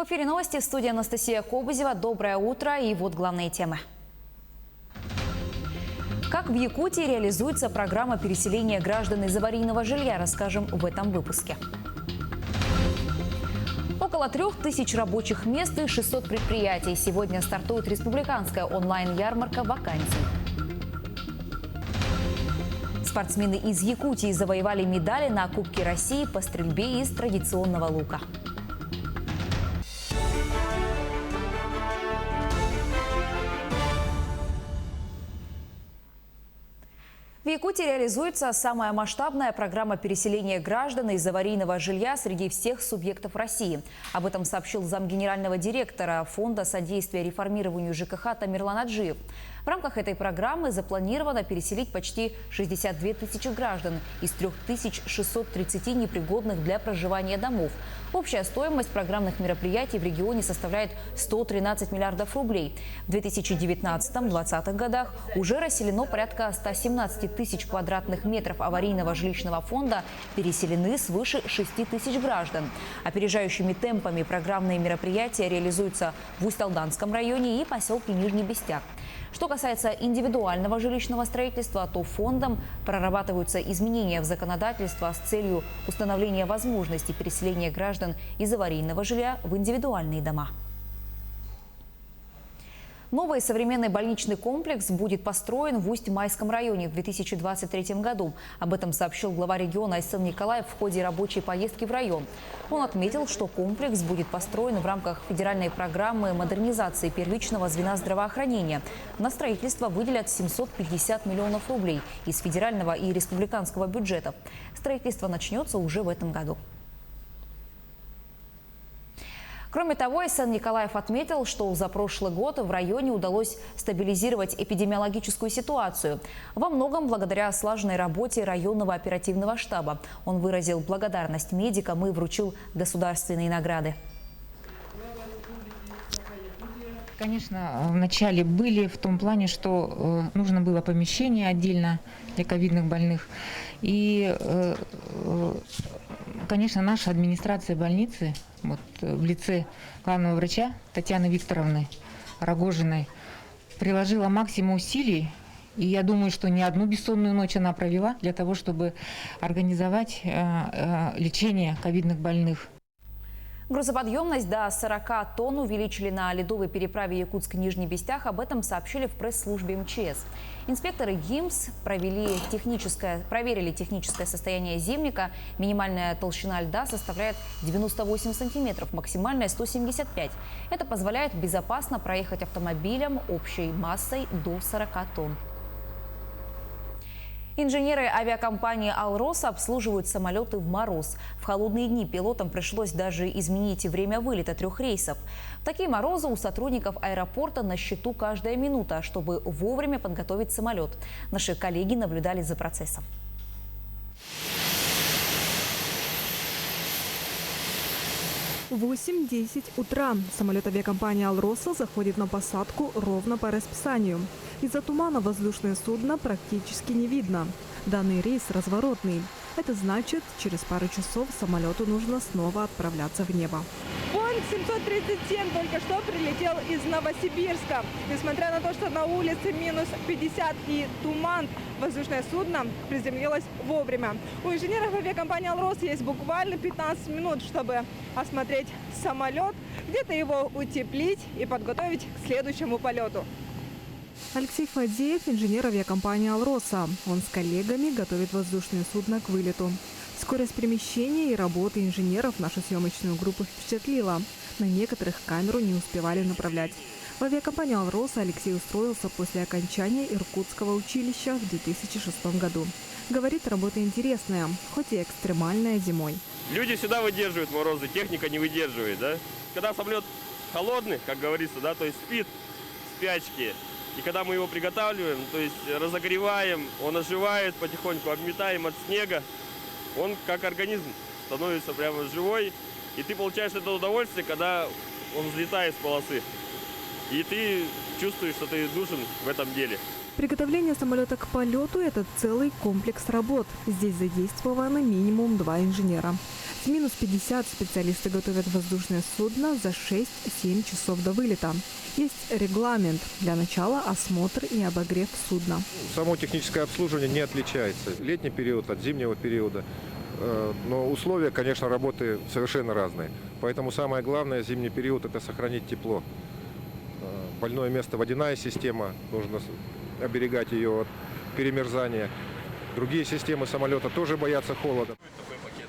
эфире новости, студия Анастасия Кобызева. Доброе утро, и вот главные темы. Как в Якутии реализуется программа переселения граждан из аварийного жилья, расскажем в этом выпуске. Около 3000 рабочих мест и 600 предприятий. Сегодня стартует республиканская онлайн-ярмарка вакансий. Спортсмены из Якутии завоевали медали на Кубке России по стрельбе из традиционного лука. В Якутии реализуется самая масштабная программа переселения граждан из аварийного жилья среди всех субъектов России. Об этом сообщил замгенерального директора Фонда содействия реформированию ЖКХ Тамерлан Аджиев. В рамках этой программы запланировано переселить почти 62 тысячи граждан из 3630 непригодных для проживания домов. Общая стоимость программных мероприятий в регионе составляет 113 миллиардов рублей. В 2019-2020 годах уже расселено порядка 117 тысяч квадратных метров аварийного жилищного фонда, переселены свыше 6 тысяч граждан. Опережающими темпами программные мероприятия реализуются в Усть-Алданском районе и поселке Нижний Бестяк. Что касается индивидуального жилищного строительства, то фондом прорабатываются изменения в законодательство с целью установления возможности переселения граждан из аварийного жилья в индивидуальные дома. Новый современный больничный комплекс будет построен в Усть-Майском районе в 2023 году. Об этом сообщил глава региона Айсен Николаев в ходе рабочей поездки в район. Он отметил, что комплекс будет построен в рамках федеральной программы модернизации первичного звена здравоохранения. На строительство выделят 750 миллионов рублей из федерального и республиканского бюджетов. Строительство начнется уже в этом году. Кроме того, Айсен Николаев отметил, что за прошлый год в районе удалось стабилизировать эпидемиологическую ситуацию. Во многом благодаря слаженной работе районного оперативного штаба. Он выразил благодарность медикам и вручил государственные награды. Конечно, вначале были в том плане, что нужно было помещение отдельно для ковидных больных. И, конечно, наша администрация больницы в лице главного врача Татьяны Викторовны Рогожиной приложила максимум усилий. И я думаю, что не одну бессонную ночь она провела для того, чтобы организовать лечение ковидных больных. Грузоподъемность до 40 тонн увеличили на ледовой переправе Якутск-Нижний Бестях. Об этом сообщили в пресс-службе МЧС. Инспекторы ГИМС проверили техническое состояние зимника. Минимальная толщина льда составляет 98 сантиметров, максимальная 175. Это позволяет безопасно проехать автомобилем общей массой до 40 тонн. Инженеры авиакомпании «Алроса» обслуживают самолеты в мороз. В холодные дни пилотам пришлось даже изменить время вылета 3 рейсов. В такие морозы у сотрудников аэропорта на счету каждая минута, чтобы вовремя подготовить самолет. Наши коллеги наблюдали за процессом. В 8-10 утра самолет авиакомпании «Алроса» заходит на посадку ровно по расписанию. Из-за тумана воздушное судно практически не видно. Данный рейс разворотный. Это значит, через пару часов самолету нужно снова отправляться в небо. Боинг 737 только что прилетел из Новосибирска. Несмотря на то, что на улице минус 50 и туман, воздушное судно приземлилось вовремя. У инженеров авиакомпании «Алроса» есть буквально 15 минут, чтобы осмотреть самолет, где-то его утеплить и подготовить к следующему полету. Алексей Фадеев – инженер авиакомпании «Алроса». Он с коллегами готовит воздушное судно к вылету. Скорость перемещения и работы инженеров нашу съемочную группу впечатлила. На некоторых камеру не успевали направлять. В авиакомпании «Алроса» Алексей устроился после окончания Иркутского училища в 2006 году. Говорит, работа интересная, хоть и экстремальная зимой. Люди всегда выдерживают морозы, техника не выдерживает, да? Когда самолет холодный, как говорится, да, то есть спит, спячки. И когда мы его приготавливаем, то есть разогреваем, он оживает потихоньку, обметаем от снега, он как организм становится прямо живой. И ты получаешь это удовольствие, когда он взлетает с полосы. И ты чувствуешь, что ты нужен в этом деле. Приготовление самолета к полету – это целый комплекс работ. Здесь задействованы минимум 2 инженера. С минус 50 специалисты готовят воздушное судно за 6-7 часов до вылета. Есть регламент. Для начала осмотр и обогрев судна. Само техническое обслуживание не отличается. Летний период от зимнего периода. Но условия, конечно, работы совершенно разные. Поэтому самое главное в зимний период – это сохранить тепло. Больное место – водяная система. Нужно оберегать ее от перемерзания. Другие системы самолета тоже боятся холода.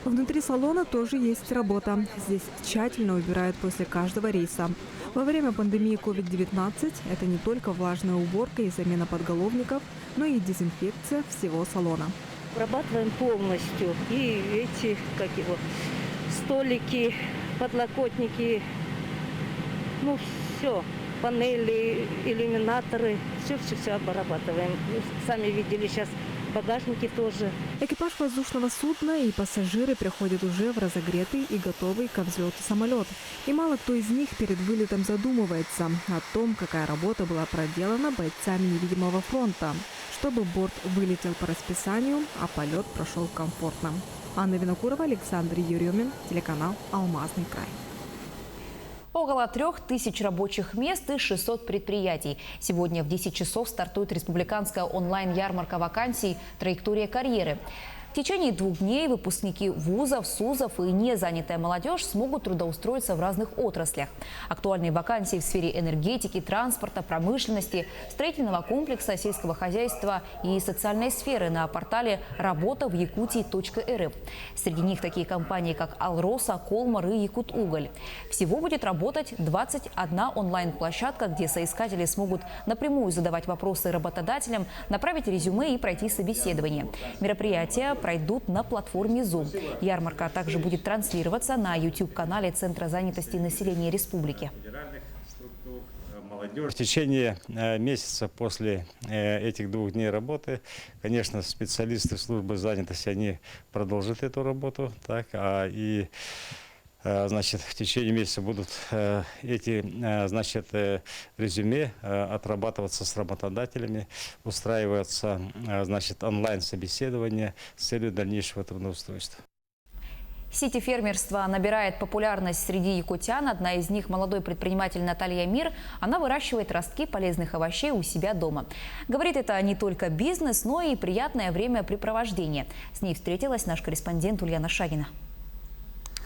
Внутри салона тоже есть работа. Здесь тщательно убирают после каждого рейса. Во время пандемии COVID-19 это не только влажная уборка и замена подголовников, но и дезинфекция всего салона. Обрабатываем полностью. И эти, столики, подлокотники, все. Панели, иллюминаторы, все обрабатываем. Сами видели сейчас багажники тоже. Экипаж воздушного судна и пассажиры приходят уже в разогретый и готовый ко взлету самолет. И мало кто из них перед вылетом задумывается о том, какая работа была проделана бойцами невидимого фронта, чтобы борт вылетел по расписанию, а полет прошел комфортно. Анна Винокурова, Александр Еремин, телеканал «Алмазный край». Около 3000 рабочих мест и 600 предприятий. Сегодня в 10 часов стартует республиканская онлайн-ярмарка вакансий «Траектория карьеры». В течение 2 дней выпускники вузов, СУЗов и незанятая молодежь смогут трудоустроиться в разных отраслях. Актуальные вакансии в сфере энергетики, транспорта, промышленности, строительного комплекса, сельского хозяйства и социальной сферы на портале «Работа в Якутии.рф». Среди них такие компании, как «Алроса», «Колмар» и «Якутуголь». Всего будет работать 21 онлайн-площадка, где соискатели смогут напрямую задавать вопросы работодателям, направить резюме и пройти собеседование. Мероприятие пройдут на платформе Zoom. Ярмарка также будет транслироваться на YouTube-канале Центра занятости населения республики. В течение месяца после этих 2 дней работы, конечно, специалисты службы занятости, они продолжат эту работу, Значит, в течение месяца будут эти, резюме отрабатываться с работодателями, устраиваться, онлайн-собеседование с целью дальнейшего трудоустройства. Сити-фермерство набирает популярность среди якутян. Одна из них – молодой предприниматель Наталья Мир. Она выращивает ростки полезных овощей у себя дома. Говорит, это не только бизнес, но и приятное времяпрепровождение. С ней встретилась наш корреспондент Ульяна Шагина.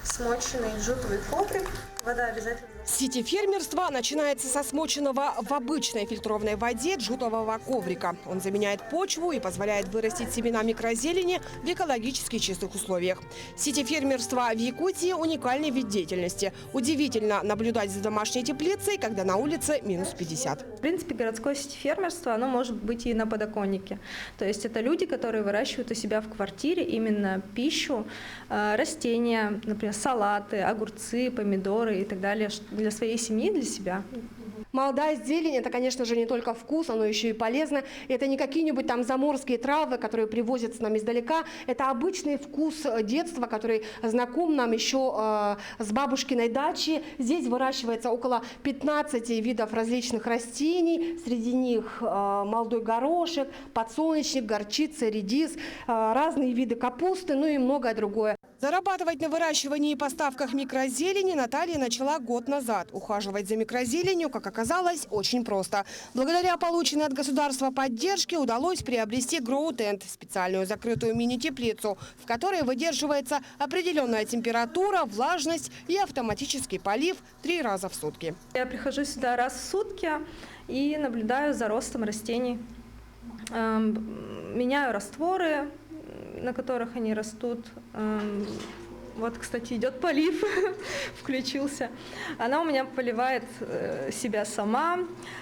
Смоченный джутовый коврик. Вода обязательно. Сити-фермерство начинается со смоченного в обычной фильтрованной воде джутового коврика. Он заменяет почву и позволяет вырастить семена микрозелени в экологически чистых условиях. Сити-фермерство в Якутии – уникальный вид деятельности. Удивительно наблюдать за домашней теплицей, когда на улице минус 50. В принципе, городское сити-фермерство, оно может быть и на подоконнике. То есть это люди, которые выращивают у себя в квартире именно пищу, растения, например, салаты, огурцы, помидоры и так далее, для своей семьи, для себя. Молодая зелень – это, конечно же, не только вкус, оно еще и полезно. Это не какие-нибудь там заморские травы, которые привозят нам издалека. Это обычный вкус детства, который знаком нам еще с бабушкиной дачи. Здесь выращивается около 15 видов различных растений. Среди них молодой горошек, подсолнечник, горчица, редис, разные виды капусты, ну и многое другое. Зарабатывать на выращивании и поставках микрозелени Наталья начала год назад. Ухаживать за микрозеленью, как оказалось, очень просто. Благодаря полученной от государства поддержке удалось приобрести гроу-тент – специальную закрытую мини-теплицу, в которой выдерживается определенная температура, влажность и автоматический полив 3 раза в сутки. Я прихожу сюда раз в сутки и наблюдаю за ростом растений. Меняю растворы, на которых они растут. Вот, кстати, идет полив, включился. Она у меня поливает себя сама,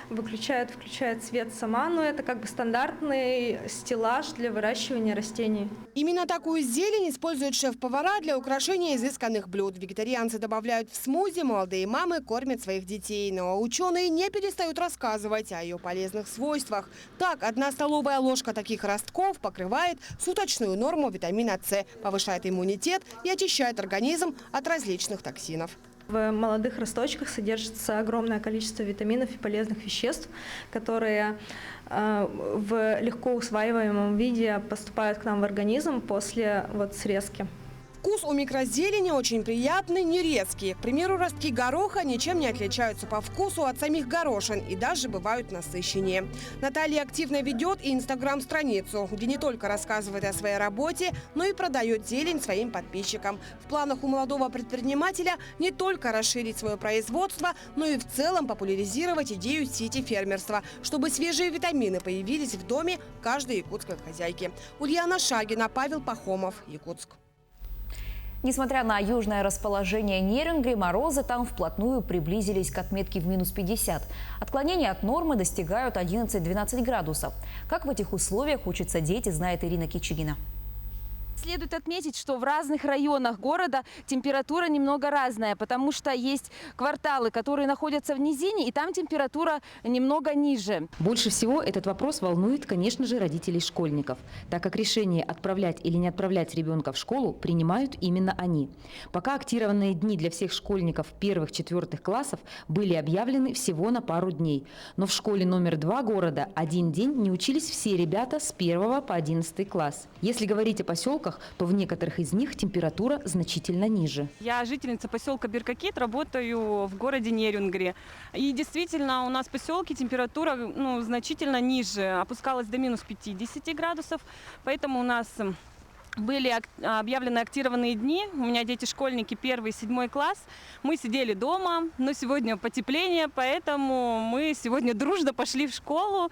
включает свет сама, но это как бы стандартный стеллаж для выращивания растений. Именно такую зелень используют шеф-повара для украшения изысканных блюд. Вегетарианцы добавляют в смузи, молодые мамы кормят своих детей. Но ученые не перестают рассказывать о ее полезных свойствах. Так, 1 столовая ложка таких ростков покрывает суточную норму витамина С, повышает иммунитет и очищает организм от различных токсинов. В молодых росточках содержится огромное количество витаминов и полезных веществ, которые в легко усваиваемом виде поступают к нам в организм после срезки. Вкус у микрозелени очень приятный, не резкий. К примеру, ростки гороха ничем не отличаются по вкусу от самих горошин и даже бывают насыщеннее. Наталья активно ведет и инстаграм-страницу, где не только рассказывает о своей работе, но и продает зелень своим подписчикам. В планах у молодого предпринимателя не только расширить свое производство, но и в целом популяризировать идею сети фермерства, чтобы свежие витамины появились в доме каждой якутской хозяйки. Ульяна Шагина, Павел Пахомов, Якутск. Несмотря на южное расположение Нерюнгри, морозы там вплотную приблизились к отметке в минус 50. Отклонения от нормы достигают 11-12 градусов. Как в этих условиях учатся дети, знает Ирина Кичигина. Следует отметить, что в разных районах города температура немного разная, потому что есть кварталы, которые находятся в низине, и там температура немного ниже. Больше всего этот вопрос волнует, конечно же, родителей школьников, так как решение отправлять или не отправлять ребенка в школу принимают именно они. Пока актированные дни для всех школьников первых-четвертых классов были объявлены всего на пару дней. Но в школе номер 2 города один день не учились все ребята с 1 по 11 класс. Если говорить о поселках, то в некоторых из них температура значительно ниже. Я жительница поселка Биркакит, работаю в городе Нерюнгри. И действительно, у нас в поселке температура значительно ниже, опускалась до минус 50 градусов. Поэтому у нас были объявлены актированные дни. У меня дети-школьники 1 и 7 класс. Мы сидели дома, но сегодня потепление, поэтому мы сегодня дружно пошли в школу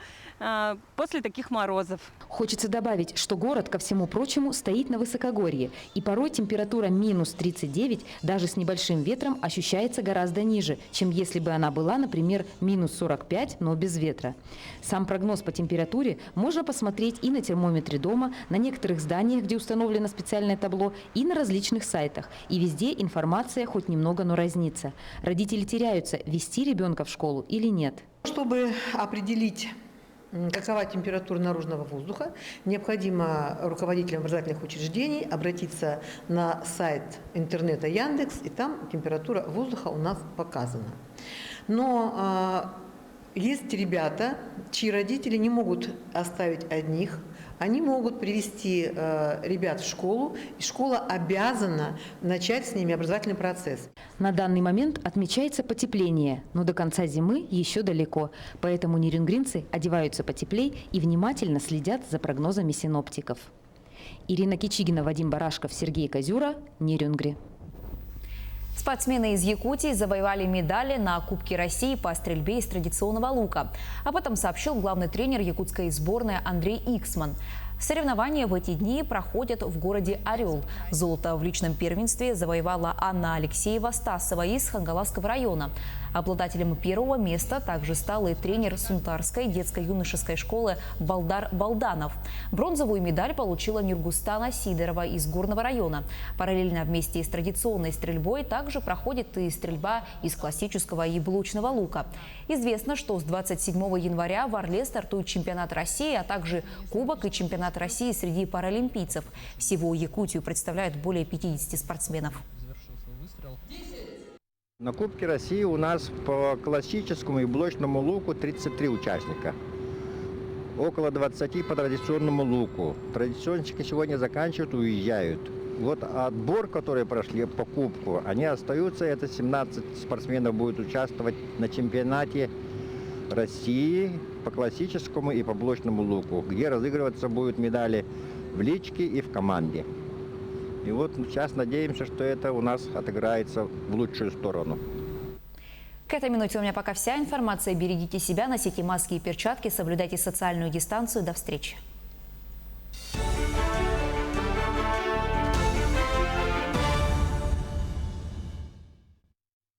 после таких морозов. Хочется добавить, что город, ко всему прочему, стоит на высокогорье. И порой температура минус 39, даже с небольшим ветром, ощущается гораздо ниже, чем если бы она была, например, минус 45, но без ветра. Сам прогноз по температуре можно посмотреть и на термометре дома, на некоторых зданиях, где установлено специальное табло, и на различных сайтах. И везде информация хоть немного, но разнится. Родители теряются, вести ребенка в школу или нет. Чтобы определить, какова температура наружного воздуха, необходимо руководителям образовательных учреждений обратиться на сайт интернета Яндекс, и там температура воздуха у нас показана. Но есть ребята, чьи родители не могут оставить одних. Они могут привести ребят в школу, и школа обязана начать с ними образовательный процесс. На данный момент отмечается потепление, но до конца зимы еще далеко. Поэтому нерюнгринцы одеваются потеплей и внимательно следят за прогнозами синоптиков. Ирина Кичигина, Вадим Барашков, Сергей Козюра, Нерюнгри. Спортсмены из Якутии завоевали медали на Кубке России по стрельбе из традиционного лука. Об этом сообщил главный тренер якутской сборной Андрей Иксман. Соревнования в эти дни проходят в городе Орел. Золото в личном первенстве завоевала Анна Алексеева-Стасова из Хангаласского района. Обладателем первого места также стал и тренер Сунтарской детско-юношеской школы Балдар Балданов. Бронзовую медаль получила Нюргустана Сидорова из Горного района. Параллельно вместе с традиционной стрельбой также проходит и стрельба из классического и блочного лука. Известно, что с 27 января в Орле стартует чемпионат России, а также Кубок и чемпионат России среди паралимпийцев. Всего Якутию представляют более 50 спортсменов. На Кубке России у нас по классическому и блочному луку 33 участника. Около 20 по традиционному луку. Традиционщики сегодня заканчивают, уезжают. Вот отбор, которые прошли по Кубку, они остаются. Это 17 спортсменов будет участвовать на чемпионате России по классическому и по блочному луку, где разыгрываться будут медали в личке и в команде. И вот сейчас надеемся, что это у нас отыграется в лучшую сторону. К этой минуте у меня пока вся информация. Берегите себя, носите маски и перчатки, соблюдайте социальную дистанцию. До встречи.